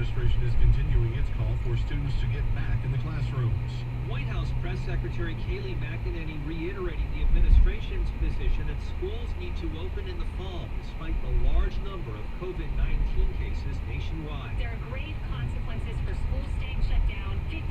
administration is continuing its call for students to get back in the classrooms. White House Press Secretary Kayleigh McEnany reiterating the administration's position that schools need to open in the fall despite the large number of COVID-19 cases nationwide. There are grave consequences for schools staying shut down. 55%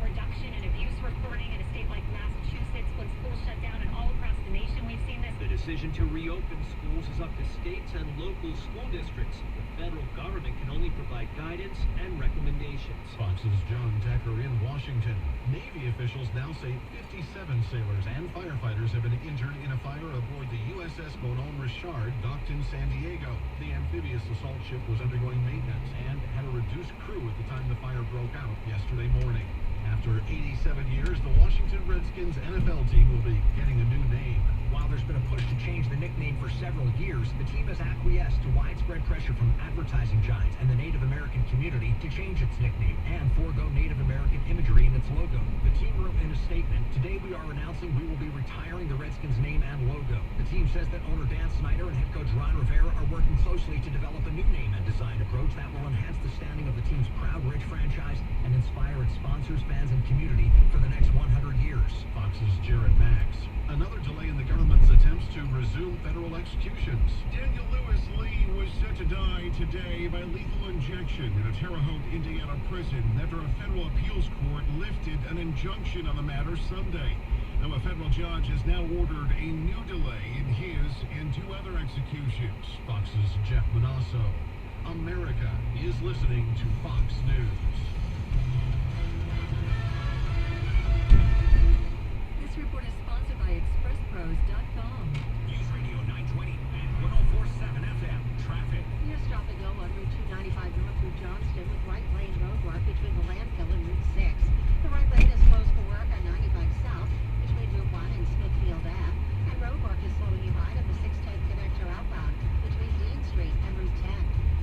reduction in abuse reporting in a state like Massachusetts when schools shut down, and all across the nation we've seen this. The decision to reopen schools is up to states and local school districts. The federal government can only provide guidance and recommendations. Fox's John Decker in Washington. Navy officials now say 57 sailors and firefighters have been injured in a fire aboard the USS Bonhomme Richard docked in San Diego. The amphibious assault ship was undergoing maintenance and had a reduced crew at the time the fire broke out yesterday morning. After 87 years, the Washington Redskins NFL team will be getting a new name. While there's been a push to change the nickname for several years, the team has acquiesced to widespread pressure from advertising giants and the Native American community to change its nickname and forego Native American imagery in its logo. The team wrote in a statement, "Today we are announcing we will be retiring the Redskins name and logo." The team says that owner Dan Snyder and head coach Ron Rivera are working closely to develop a new name and design approach that will enhance the standing of the team's proud, rich franchise and inspire its sponsors, fans, and community for the next 100 years. Fox's Jared Max. Another delay in the government's attempts to resume federal executions. Daniel Lewis Lee was set to die today by lethal injection in a Terre Haute, Indiana prison after a federal appeals court lifted an injunction on the matter Sunday. Now, a federal judge has now ordered a new delay in his and two other executions. Fox's Jeff Manasso. America is listening to Fox News. This report is sponsored by ExpressPros.com. News Radio 920 and 104.7 FM. Traffic. You're stop and go on Route 295 north through Johnston with right lane roadwork between the landfill and Route 6. The right lane is closed for work on 95 south between Route 1 and Smithfield Ave. And roadwork is slowing you right on the 610 connector outbound between Dean Street and Route 10.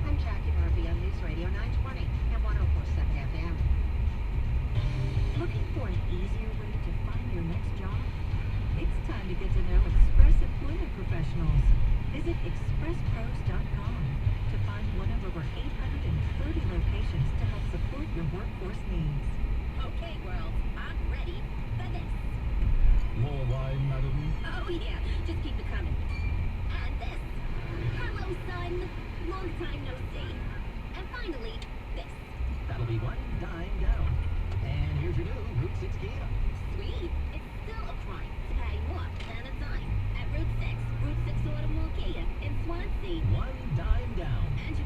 I'm Jackie Murphy on News Radio 920 and 104.7 FM. Looking for an easier way to find your next job? It's time to get to know Express Employment Professionals. Visit ExpressPros.com to find one of over 830 locations to help support your workforce needs. Okay, world, I'm ready for this. More wine, madam? Oh yeah, just keep it coming. And this. Hello, son. Long time no see. And finally, this. That'll be one dime down. And here's your new Route 6 Kia. Sweet. It's still a crime to pay more than a dime at Route 6 Automall Kia in Swansea. One dime down. And you